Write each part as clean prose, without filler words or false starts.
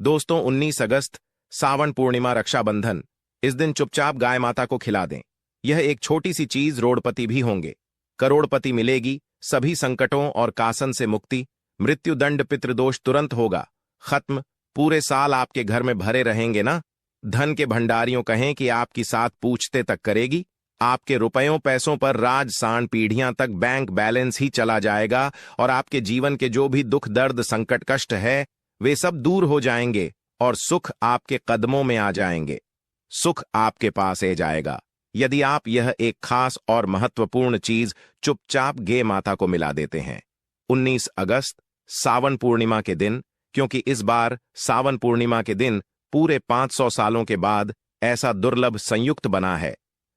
दोस्तों 19 अगस्त सावन पूर्णिमा रक्षाबंधन। इस दिन चुपचाप गाय माता को खिला दें। यह एक छोटी सी चीज रोड़पति भी होंगे, करोड़पति मिलेगी, सभी संकटों और कासन से मुक्ति, मृत्युदंड पितृदोष तुरंत होगा खत्म, पूरे साल आपके घर में भरे रहेंगे ना। धन के भंडारियों कहें कि आपकी साथ पूछते तक करेगी। आपके रुपयों पैसों पर राज सांड पीढ़ियां तक बैंक बैलेंस ही चला जाएगा और आपके जीवन के जो भी दुख दर्द संकट कष्ट है वे सब दूर हो जाएंगे और सुख आपके कदमों में आ जाएंगे। सुख आपके पास आ जाएगा यदि आप यह एक खास और महत्वपूर्ण चीज चुपचाप गे माता को मिला देते हैं। 19 अगस्त सावन पूर्णिमा के दिन, क्योंकि इस बार सावन पूर्णिमा के दिन पूरे 500 सालों के बाद ऐसा दुर्लभ संयुक्त बना है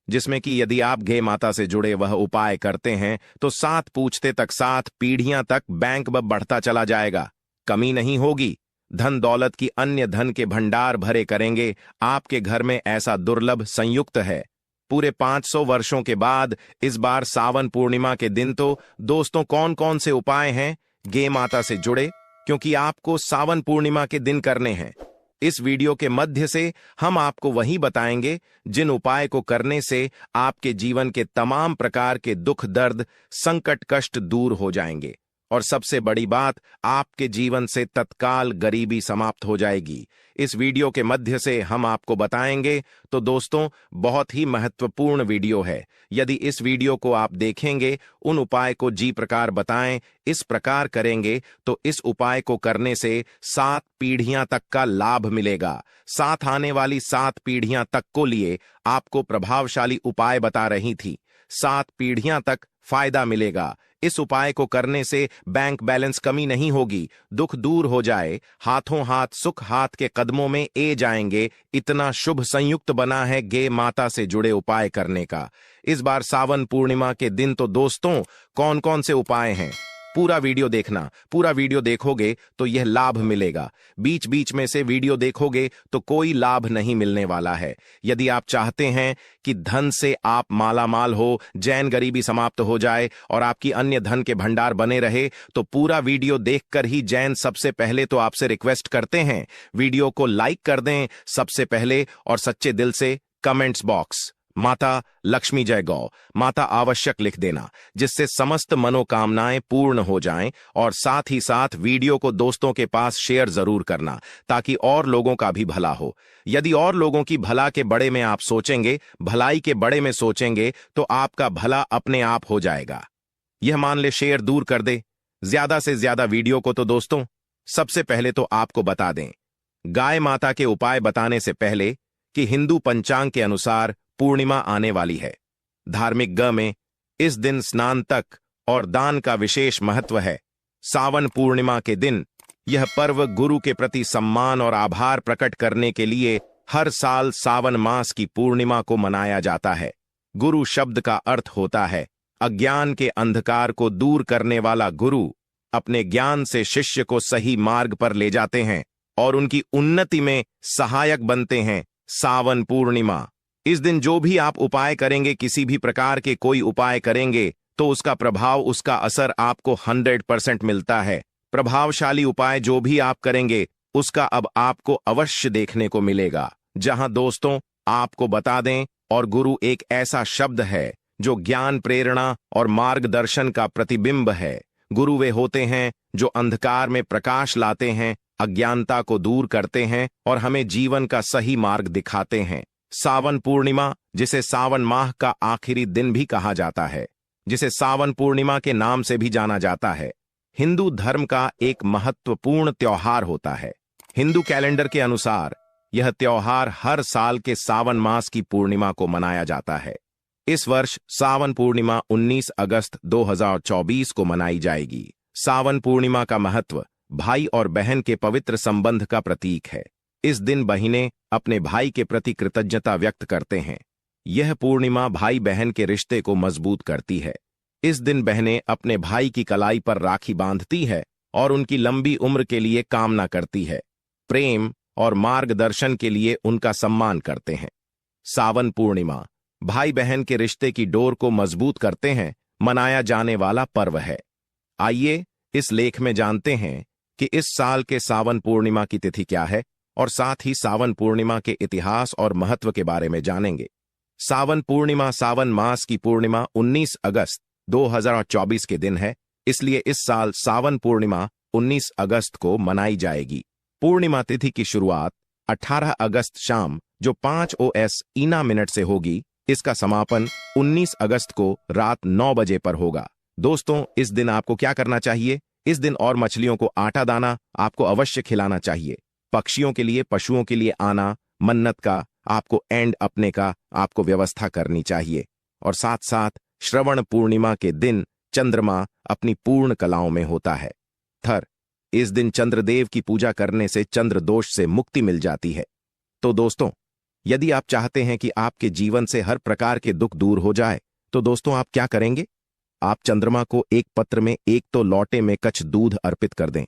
जिसमें कि यदि आप गे माता से जुड़े वह उपाय करते हैं तो 7 पूछते तक 7 पीढ़ियां तक बैंक बढ़ता चला जाएगा, कमी नहीं होगी। धन दौलत की अन्य धन के भंडार भरे करेंगे। आपके घर में ऐसा दुर्लभ संयुक्त है। पूरे 500 वर्षों के बाद इस बार सावन पूर्णिमा के दिन तो दोस्तों कौन कौन से उपाय हैं गे माता से जुड़े, क्योंकि आपको सावन पूर्णिमा के दिन करने हैं। इस वीडियो के मध्य से हम आपको वही बताएंगे जिन उपाय को करने से आपके जीवन के तमाम प्रकार के दुख दर्द संकट कष्ट दूर हो जाएंगे और सबसे बड़ी बात, आपके जीवन से तत्काल गरीबी समाप्त हो जाएगी। इस वीडियो के मध्य से हम आपको बताएंगे। तो दोस्तों बहुत ही महत्वपूर्ण वीडियो है। यदि इस वीडियो को आप देखेंगे, उन उपाय को जी प्रकार बताएं, इस प्रकार करेंगे तो इस उपाय को करने से 7 पीढ़ियां तक का लाभ मिलेगा। साथ आने वाली 7 पीढ़ियां तक को लिए आपको प्रभावशाली उपाय बता रही थी। 7 पीढ़ियां तक फायदा मिलेगा। इस उपाय को करने से बैंक बैलेंस कमी नहीं होगी, दुख दूर हो जाए, हाथों हाथ सुख हाथ के कदमों में ए जाएंगे। इतना शुभ संयुक्त बना है गे माता से जुड़े उपाय करने का। इस बार सावन पूर्णिमा के दिन तो दोस्तों कौन कौन से उपाय हैं, पूरा वीडियो देखना। पूरा वीडियो देखोगे तो यह लाभ मिलेगा। बीच बीच में से वीडियो देखोगे तो कोई लाभ नहीं मिलने वाला है। यदि आप चाहते हैं कि धन से आप मालामाल हो, जैन गरीबी समाप्त हो जाए और आपकी अन्य धन के भंडार बने रहे, तो पूरा वीडियो देखकर ही जैन सबसे पहले तो आपसे रिक्वेस्ट करते हैं वीडियो को लाइक कर दें सबसे पहले और सच्चे दिल से कमेंट्स बॉक्स माता लक्ष्मी जय गौ माता आवश्यक लिख देना, जिससे समस्त मनोकामनाएं पूर्ण हो जाएं। और साथ ही साथ वीडियो को दोस्तों के पास शेयर जरूर करना ताकि और लोगों का भी भला हो। यदि और लोगों की भला के बड़े में आप सोचेंगे, भलाई के बड़े में सोचेंगे तो आपका भला अपने आप हो जाएगा। यह मान ले शेयर दूर कर दे ज्यादा से ज्यादा वीडियो को। तो दोस्तों सबसे पहले तो आपको बता दें गाय माता के उपाय बताने से पहले कि हिंदू पंचांग के अनुसार पूर्णिमा आने वाली है। धार्मिक ग में इस दिन स्नान तक और दान का विशेष महत्व है। सावन पूर्णिमा के दिन यह पर्व गुरु के प्रति सम्मान और आभार प्रकट करने के लिए हर साल सावन मास की पूर्णिमा को मनाया जाता है। गुरु शब्द का अर्थ होता है अज्ञान के अंधकार को दूर करने वाला गुरु। अपने ज्ञान से शिष्य को सही मार्ग पर ले जाते हैं और उनकी उन्नति में सहायक बनते हैं। सावन पूर्णिमा इस दिन जो भी आप उपाय करेंगे, किसी भी प्रकार के कोई उपाय करेंगे तो उसका प्रभाव, उसका असर आपको 100% मिलता है। प्रभावशाली उपाय जो भी आप करेंगे उसका अब आपको अवश्य देखने को मिलेगा। जहां दोस्तों आपको बता दें, और गुरु एक ऐसा शब्द है जो ज्ञान प्रेरणा और मार्गदर्शन का प्रतिबिंब है। गुरु वे होते हैं जो अंधकार में प्रकाश लाते हैं, अज्ञानता को दूर करते हैं और हमें जीवन का सही मार्ग दिखाते हैं। सावन पूर्णिमा, जिसे सावन माह का आखिरी दिन भी कहा जाता है, जिसे सावन पूर्णिमा के नाम से भी जाना जाता है, हिंदू धर्म का एक महत्वपूर्ण त्योहार होता है। हिंदू कैलेंडर के अनुसार यह त्योहार हर साल के सावन मास की पूर्णिमा को मनाया जाता है। इस वर्ष सावन पूर्णिमा 19 अगस्त 2024 को मनाई जाएगी। सावन पूर्णिमा का महत्व भाई और बहन के पवित्र संबंध का प्रतीक है। इस दिन बहिनें अपने भाई के प्रति कृतज्ञता व्यक्त करते हैं। यह पूर्णिमा भाई बहन के रिश्ते को मजबूत करती है। इस दिन बहनें अपने भाई की कलाई पर राखी बांधती है और उनकी लंबी उम्र के लिए कामना करती है। प्रेम और मार्गदर्शन के लिए उनका सम्मान करते हैं। सावन पूर्णिमा भाई बहन के रिश्ते की डोर को मजबूत करते हैं मनाया जाने वाला पर्व है। आइए इस लेख में जानते हैं कि इस साल के सावन पूर्णिमा की तिथि क्या है और साथ ही सावन पूर्णिमा के इतिहास और महत्व के बारे में जानेंगे। सावन पूर्णिमा सावन मास की पूर्णिमा 19 अगस्त 2024 के दिन है, इसलिए इस साल सावन पूर्णिमा 19 अगस्त को मनाई जाएगी। पूर्णिमा तिथि की शुरुआत 18 अगस्त शाम जो 5 OS ईना मिनट से होगी। इसका समापन 19 अगस्त को रात 9 बजे पर होगा। दोस्तों, इस दिन आपको क्या करना चाहिए? इस दिन और मछलियों को आटा दाना आपको अवश्य खिलाना चाहिए। पक्षियों के लिए, पशुओं के लिए आना, मन्नत का आपको एंड अपने का आपको व्यवस्था करनी चाहिए। और साथ साथ श्रवण पूर्णिमा के दिन चंद्रमा अपनी पूर्ण कलाओं में होता है। इस दिन चंद्रदेव की पूजा करने से चंद्र दोष से मुक्ति मिल जाती है। तो दोस्तों, यदि आप चाहते हैं कि आपके जीवन से हर प्रकार के दुख दूर हो जाए, तो दोस्तों आप क्या करेंगे? आप चंद्रमा को एक पत्र में एक तो लौटे में कच्छ दूध अर्पित कर दें।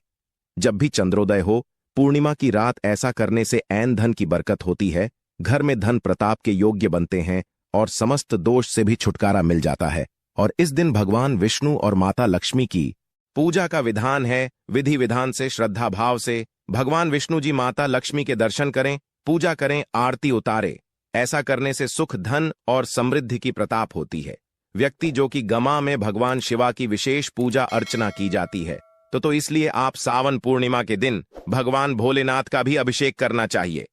जब भी चंद्रोदय हो, पूर्णिमा की रात ऐसा करने से ऐन धन की बरकत होती है, घर में धन प्रताप के योग्य बनते हैं और समस्त दोष से भी छुटकारा मिल जाता है। और इस दिन भगवान विष्णु और माता लक्ष्मी की पूजा का विधान है। विधि विधान से, श्रद्धा भाव से भगवान विष्णु जी माता लक्ष्मी के दर्शन करें, पूजा करें, आरती उतारें। ऐसा करने से सुख, धन और समृद्धि की प्रताप होती है। व्यक्ति जो कि गमा में भगवान शिवा की विशेष पूजा अर्चना की जाती है, तो इसलिए आप सावन पूर्णिमा के दिन भगवान भोलेनाथ का भी अभिषेक करना चाहिए।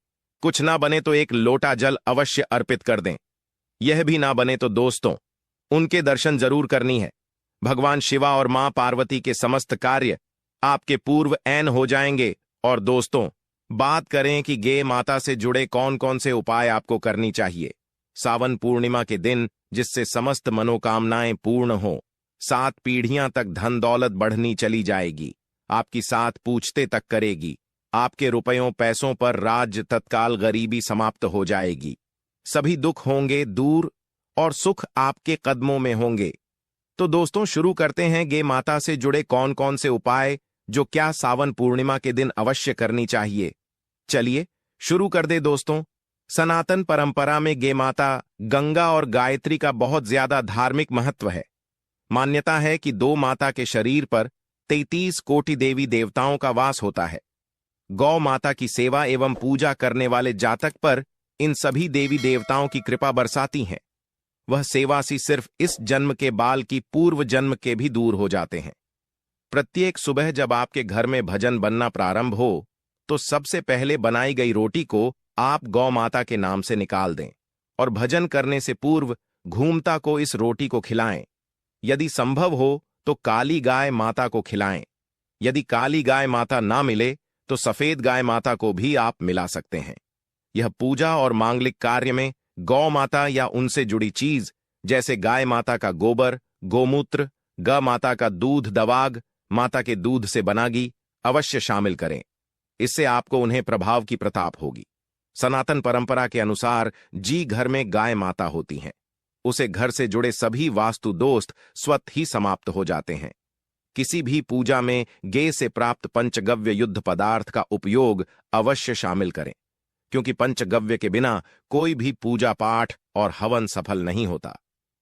कुछ ना बने तो एक लोटा जल अवश्य अर्पित कर दें। यह भी ना बने तो दोस्तों उनके दर्शन जरूर करनी है। भगवान शिवा और मां पार्वती के समस्त कार्य आपके पूर्व ऐन हो जाएंगे। और दोस्तों, बात करें कि गे माता से जुड़े कौन कौन से उपाय आपको करनी चाहिए सावन पूर्णिमा के दिन, जिससे समस्त मनोकामनाएं पूर्ण हो। 7 पीढ़ियां तक धन दौलत बढ़नी चली जाएगी। आपकी 7 पूछते तक करेगी। आपके रुपयों पैसों पर राज्य तत्काल गरीबी समाप्त हो जाएगी। सभी दुख होंगे दूर और सुख आपके कदमों में होंगे। तो दोस्तों, शुरू करते हैं गे माता से जुड़े कौन कौन से उपाय जो क्या सावन पूर्णिमा के दिन अवश्य करनी चाहिए। चलिए शुरू कर दे दोस्तों। सनातन परंपरा में गे माता गंगा और गायत्री का बहुत ज्यादा धार्मिक महत्व है। मान्यता है कि 2 माता के शरीर पर 33 कोटि देवी देवताओं का वास होता है। गौ माता की सेवा एवं पूजा करने वाले जातक पर इन सभी देवी देवताओं की कृपा बरसाती हैं। वह सेवा सी सिर्फ इस जन्म के बाल की पूर्व जन्म के भी दूर हो जाते हैं। प्रत्येक सुबह जब आपके घर में भजन बनना प्रारंभ हो, तो सबसे पहले बनाई गई रोटी को आप गौ माता के नाम से निकाल दें और भजन करने से पूर्व घूमता को इस रोटी को खिलाएं। यदि संभव हो तो काली गाय माता को खिलाएं। यदि काली गाय माता ना मिले तो सफेद गाय माता को भी आप मिला सकते हैं। यह पूजा और मांगलिक कार्य में गौ माता या उनसे जुड़ी चीज जैसे गाय माता का गोबर, गोमूत्र, ग माता का दूध, दवाग माता के दूध से बना घी अवश्य शामिल करें। इससे आपको उन्हें प्रभाव की प्रताप होगी। सनातन परंपरा के अनुसार जी घर में गाय माता होती हैं, उसे घर से जुड़े सभी वास्तु दोस्त स्वतः ही समाप्त हो जाते हैं। किसी भी पूजा में गे से प्राप्त पंचगव्य युद्ध पदार्थ का उपयोग अवश्य शामिल करें, क्योंकि पंचगव्य के बिना कोई भी पूजा पाठ और हवन सफल नहीं होता।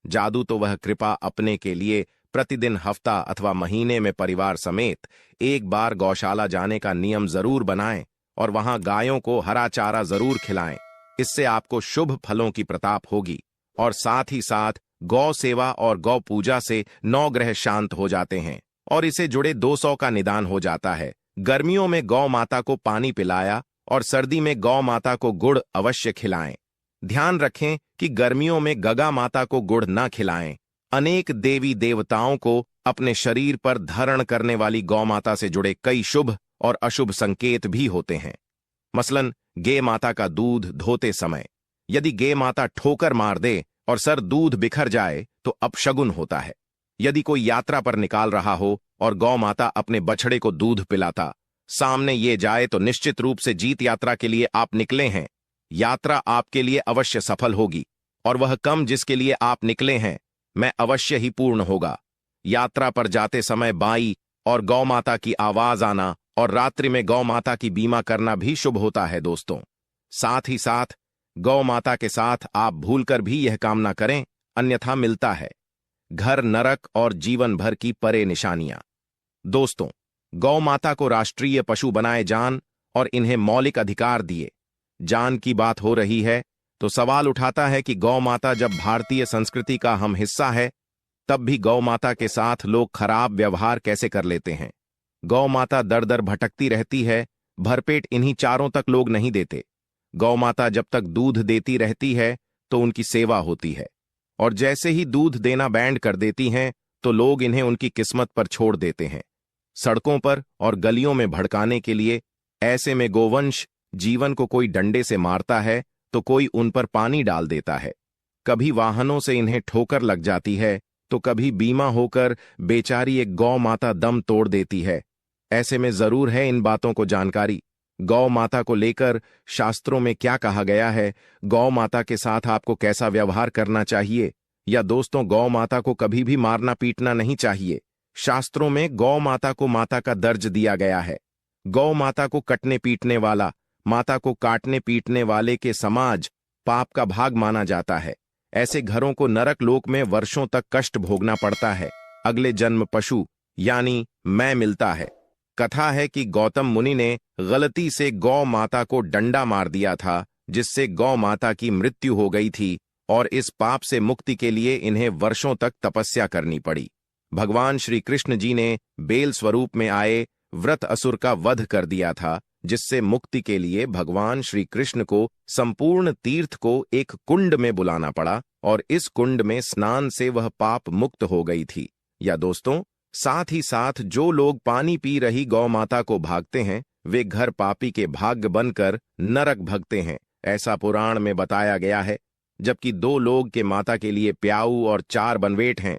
जादू तो वह कृपा अपने के लिए प्रतिदिन, हफ्ता अथवा महीने में परिवार समेत एक बार गौशाला जाने का नियम जरूर बनाएं और वहां गायों को हरा चारा जरूर खिलाएं। इससे आपको शुभ फलों की प्रताप होगी और साथ ही साथ गौ सेवा और गौ पूजा से 9 ग्रह शांत हो जाते हैं और इसे जुड़े 200 का निदान हो जाता है। गर्मियों में गौ माता को पानी पिलाया और सर्दी में गौ माता को गुड़ अवश्य खिलाएं। ध्यान रखें कि गर्मियों में गगा माता को गुड़ न खिलाएं। अनेक देवी देवताओं को अपने शरीर पर धारण करने वाली गौ माता से जुड़े कई शुभ और अशुभ संकेत भी होते हैं। मसलन गे माता का दूध धोते समय यदि गे माता ठोकर मार दे और सर दूध बिखर जाए तो अपशगुन होता है। यदि कोई यात्रा पर निकाल रहा हो और गौ माता अपने बछड़े को दूध पिलाता सामने ये जाए तो निश्चित रूप से जीत यात्रा के लिए आप निकले हैं। यात्रा आपके लिए अवश्य सफल होगी और वह कम जिसके लिए आप निकले हैं मैं अवश्य ही पूर्ण होगा। यात्रा पर जाते समय बाई और गौ माता की आवाज आना और रात्रि में गौ माता की बीमा करना भी शुभ होता है दोस्तों। साथ ही साथ गौ माता के साथ आप भूलकर भी यह कामना करें, अन्यथा मिलता है घर नरक और जीवन भर की परे निशानियां। दोस्तों, गौ माता को राष्ट्रीय पशु बनाए जान और इन्हें मौलिक अधिकार दिए। जान की बात हो रही है तो सवाल उठाता है कि गौ माता जब भारतीय संस्कृति का हम हिस्सा है, तब भी गौ माता के साथ लोग खराब व्यवहार कैसे कर लेते हैं। गौ माता दर दर भटकती रहती है, भरपेट इन्हीं चारों तक लोग नहीं देते। गौ माता जब तक दूध देती रहती है तो उनकी सेवा होती है, और जैसे ही दूध देना बैंड कर देती हैं तो लोग इन्हें उनकी किस्मत पर छोड़ देते हैं, सड़कों पर और गलियों में भड़काने के लिए। ऐसे में गोवंश जीवन को कोई डंडे से मारता है तो कोई उन पर पानी डाल देता है। कभी वाहनों से इन्हें ठोकर लग जाती है तो कभी बीमा होकर बेचारी एक गौ माता दम तोड़ देती है। ऐसे में जरूर है इन बातों को जानकारी। गौ माता को लेकर शास्त्रों में क्या कहा गया है, गौ माता के साथ आपको कैसा व्यवहार करना चाहिए। या दोस्तों, गौ माता को कभी भी मारना पीटना नहीं चाहिए। शास्त्रों में गौ माता को माता का दर्ज दिया गया है। गौ माता को कटने पीटने वाला, माता को काटने पीटने वाले के समाज पाप का भाग माना जाता है। ऐसे घरों को नरक लोक में वर्षों तक कष्ट भोगना पड़ता है। अगले जन्म पशु यानी मैं मिलता है। कथा है कि गौतम मुनि ने गलती से गौ माता को डंडा मार दिया था, जिससे गौ माता की मृत्यु हो गई थी, और इस पाप से मुक्ति के लिए इन्हें वर्षों तक तपस्या करनी पड़ी। भगवान श्री कृष्ण जी ने बेल स्वरूप में आए व्रत असुर का वध कर दिया था, जिससे मुक्ति के लिए भगवान श्री कृष्ण को संपूर्ण तीर्थ को एक कुंड में बुलाना पड़ा, और इस कुंड में स्नान से वह पाप मुक्त हो गई थी। या दोस्तों, साथ ही साथ जो लोग पानी पी रही गौ माता को भागते हैं, वे घर पापी के भाग्य बनकर नरक भगते हैं, ऐसा पुराण में बताया गया है। जबकि 2 लोग के माता के लिए प्याऊ और 4 बनवेट हैं,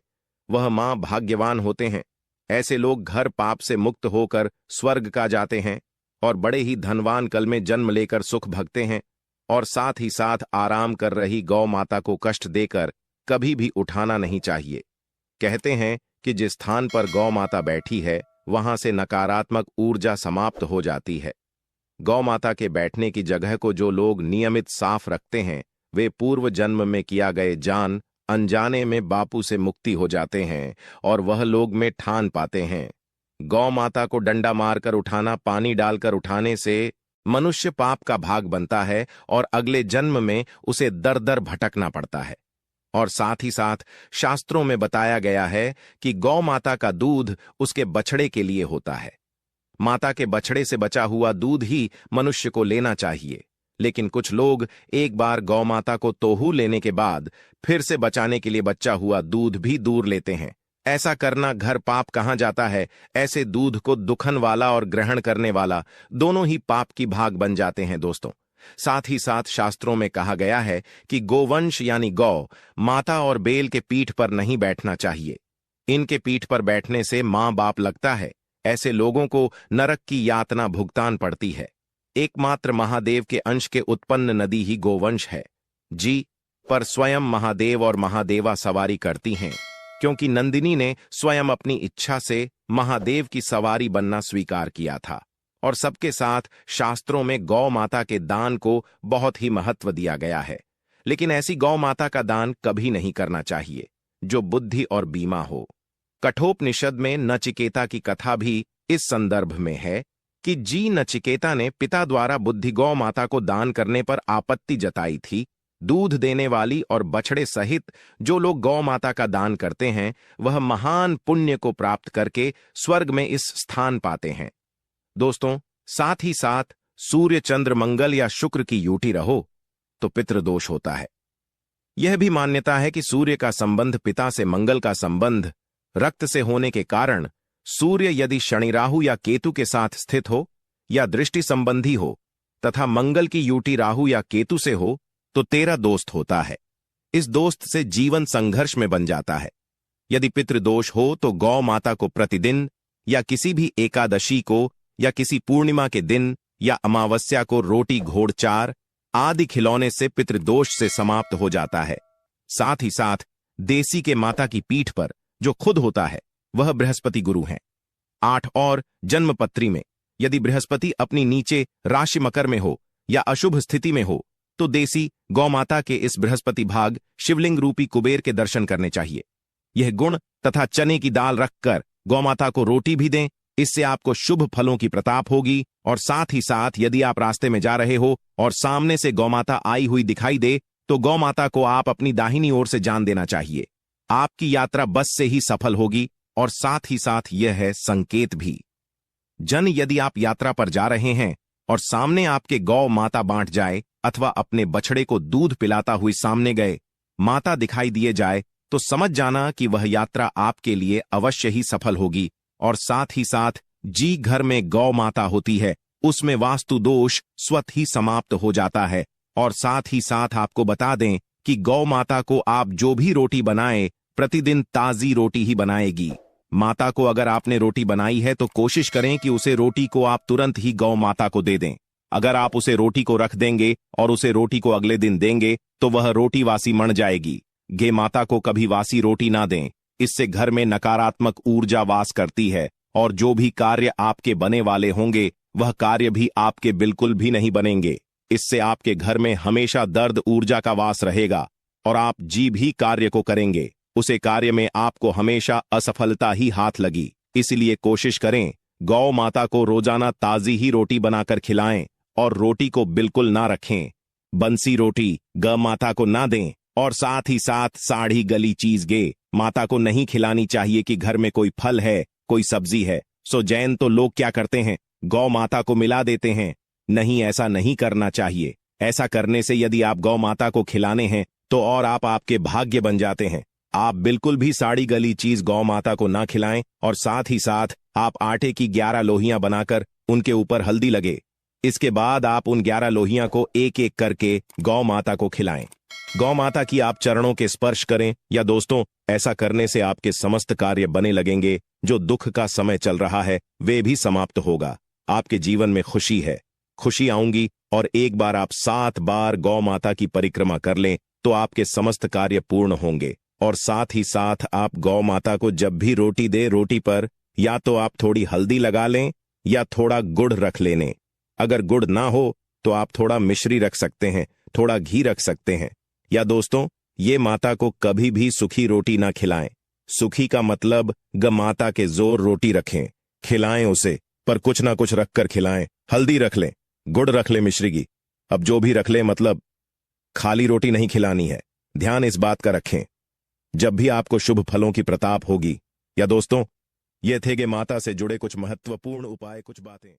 वह मां भाग्यवान होते हैं। ऐसे लोग घर पाप से मुक्त होकर स्वर्ग का जाते हैं और बड़े ही धनवान कल में जन्म लेकर सुख भगते हैं। और साथ ही साथ आराम कर रही गौ माता को कष्ट देकर कभी भी उठाना नहीं चाहिए। कहते हैं कि जिस स्थान पर गौ माता बैठी है, वहां से नकारात्मक ऊर्जा समाप्त हो जाती है। गौ माता के बैठने की जगह को जो लोग नियमित साफ रखते हैं, वे पूर्व जन्म में किया गए जान अनजाने में बापू से मुक्ति हो जाते हैं और वह लोग में ठान पाते हैं। गौ माता को डंडा मारकर उठाना, पानी डालकर उठाने से मनुष्य पाप का भाग बनता है और अगले जन्म में उसे दर दर भटकना पड़ता है। और साथ ही साथ शास्त्रों में बताया गया है कि गौ माता का दूध उसके बछड़े के लिए होता है। माता के बछड़े से बचा हुआ दूध ही मनुष्य को लेना चाहिए। लेकिन कुछ लोग एक बार गौ माता को तोहू लेने के बाद फिर से बचाने के लिए बचा हुआ दूध भी दूर लेते हैं। ऐसा करना घर पाप कहां जाता है। ऐसे दूध को दुखन वाला और ग्रहण करने वाला दोनों ही पाप की भाग बन जाते हैं दोस्तों। साथ ही साथ शास्त्रों में कहा गया है कि गोवंश यानी गौ माता और बेल के पीठ पर नहीं बैठना चाहिए। इनके पीठ पर बैठने से मां बाप लगता है। ऐसे लोगों को नरक की यातना भुगतान पड़ती है। एकमात्र महादेव के अंश के उत्पन्न नदी ही गोवंश है जी, पर स्वयं महादेव और महादेवा सवारी करती हैं, क्योंकि नंदिनी ने स्वयं अपनी इच्छा से महादेव की सवारी बनना स्वीकार किया था। और सबके साथ शास्त्रों में गौ माता के दान को बहुत ही महत्व दिया गया है। लेकिन ऐसी गौ माता का दान कभी नहीं करना चाहिए जो बुद्धि और बीमा हो। कठोपनिषद में नचिकेता की कथा भी इस संदर्भ में है कि जी नचिकेता ने पिता द्वारा बुद्धि गौ माता को दान करने पर आपत्ति जताई थी। दूध देने वाली और बछड़े सहित जो लोग गौ माता का दान करते हैं, वह महान पुण्य को प्राप्त करके स्वर्ग में इस स्थान पाते हैं। दोस्तों, साथ ही साथ सूर्य चंद्र मंगल या शुक्र की यूटी रहो तो पितृदोष होता है। यह भी मान्यता है कि सूर्य का संबंध पिता से, मंगल का संबंध रक्त से होने के कारण सूर्य यदि शनि राहु या केतु के साथ स्थित हो या दृष्टि संबंधी हो तथा मंगल की यूटी राहु या केतु से हो तो तेरा दोस्त होता है। इस दोस्त से जीवन संघर्ष में बन जाता है। यदि पितृदोष हो तो गौ माता को प्रतिदिन या किसी भी एकादशी को या किसी पूर्णिमा के दिन या अमावस्या को रोटी, घोड़चार आदि खिलौने से पितृदोष से समाप्त हो जाता है। साथ ही साथ देसी के माता की पीठ पर जो खुद होता है वह बृहस्पति गुरु हैं। 8 और जन्मपत्री में यदि बृहस्पति अपनी नीचे राशि मकर में हो या अशुभ स्थिति में हो तो देसी गौमाता के इस बृहस्पति भाग शिवलिंग रूपी कुबेर के दर्शन करने चाहिए। यह गुण तथा चने की दाल रखकर गौमाता को रोटी भी दें इससे आपको शुभ फलों की प्रताप होगी। और साथ ही साथ यदि आप रास्ते में जा रहे हो और सामने से गौमाता आई हुई दिखाई दे तो गौमाता को आप अपनी दाहिनी ओर से जान देना चाहिए। आपकी यात्रा बस से ही सफल होगी। और साथ ही साथ यह है संकेत भी। यदि आप यात्रा पर जा रहे हैं और सामने आपके गौ माता बांट जाए अथवा अपने बछड़े को दूध पिलाता हुई सामने गए माता दिखाई दिए जाए तो समझ जाना कि वह यात्रा आपके लिए अवश्य ही सफल होगी। और साथ ही साथ घर में गौ माता होती है उसमें वास्तु दोष स्वतः ही समाप्त हो जाता है। और साथ ही साथ आपको बता दें कि गौ माता को आप जो भी रोटी बनाएं प्रतिदिन ताजी रोटी ही बनाएगी। माता को अगर आपने रोटी बनाई है तो कोशिश करें कि उसे रोटी को आप तुरंत ही गौ माता को दे दें। अगर आप उसे रोटी को रख देंगे और उसे रोटी को अगले दिन देंगे तो वह रोटी वासी मर जाएगी। गे माता को कभी वासी रोटी ना दें, इससे घर में नकारात्मक ऊर्जा वास करती है और जो भी कार्य आपके बने वाले होंगे वह कार्य भी आपके बिल्कुल भी नहीं बनेंगे। इससे आपके घर में हमेशा दर्द ऊर्जा का वास रहेगा और आप भी कार्य को करेंगे उसे कार्य में आपको हमेशा असफलता ही हाथ लगी। इसलिए कोशिश करें गौ माता को रोजाना ताजी ही रोटी बनाकर खिलाएं और रोटी को बिल्कुल ना रखें। बंसी रोटी गौ माता को ना दें और साथ ही साथ साड़ी गली चीज गे माता को नहीं खिलानी चाहिए कि घर में कोई फल है कोई सब्जी है। सो जैन तो लोग क्या करते हैं गौ माता को मिला देते हैं। नहीं, ऐसा नहीं करना चाहिए। ऐसा करने से यदि आप गौ माता को खिलाने हैं तो और आपके भाग्य बन जाते हैं। आप बिल्कुल भी साड़ी गली चीज गौ माता को ना खिलाएं और साथ ही साथ आप आटे की 11 लोहियां बनाकर उनके ऊपर हल्दी लगे। इसके बाद आप उन 11 लोहियां को एक एक करके गौ माता को खिलाएं। गौ माता की आप चरणों के स्पर्श करें। या दोस्तों, ऐसा करने से आपके समस्त कार्य बने लगेंगे। जो दुख का समय चल रहा है वे भी समाप्त होगा। आपके जीवन में खुशी है, खुशी आऊंगी। और एक बार आप 7 बार गौ माता की परिक्रमा कर लें तो आपके समस्त कार्य पूर्ण होंगे। और साथ ही साथ आप गौ माता को जब भी रोटी दे रोटी पर या तो आप थोड़ी हल्दी लगा लें या थोड़ा गुड़ रख लेने। अगर गुड़ ना हो तो आप थोड़ा मिश्री रख सकते हैं, थोड़ा घी रख सकते हैं। या दोस्तों, ये माता को कभी भी सूखी रोटी ना खिलाएं। सूखी का मतलब ग माता के जोर रोटी रखें, खिलाएं उसे, पर कुछ ना कुछ रखकर खिलाएं। हल्दी रख लें, गुड़ रख लें, मिश्री की अब जो भी रख लें, मतलब खाली रोटी नहीं खिलानी है। ध्यान इस बात का रखें जब भी आपको शुभ फलों की प्रताप होगी। या दोस्तों, ये थे गे माता से जुड़े कुछ महत्वपूर्ण उपाय, कुछ बातें।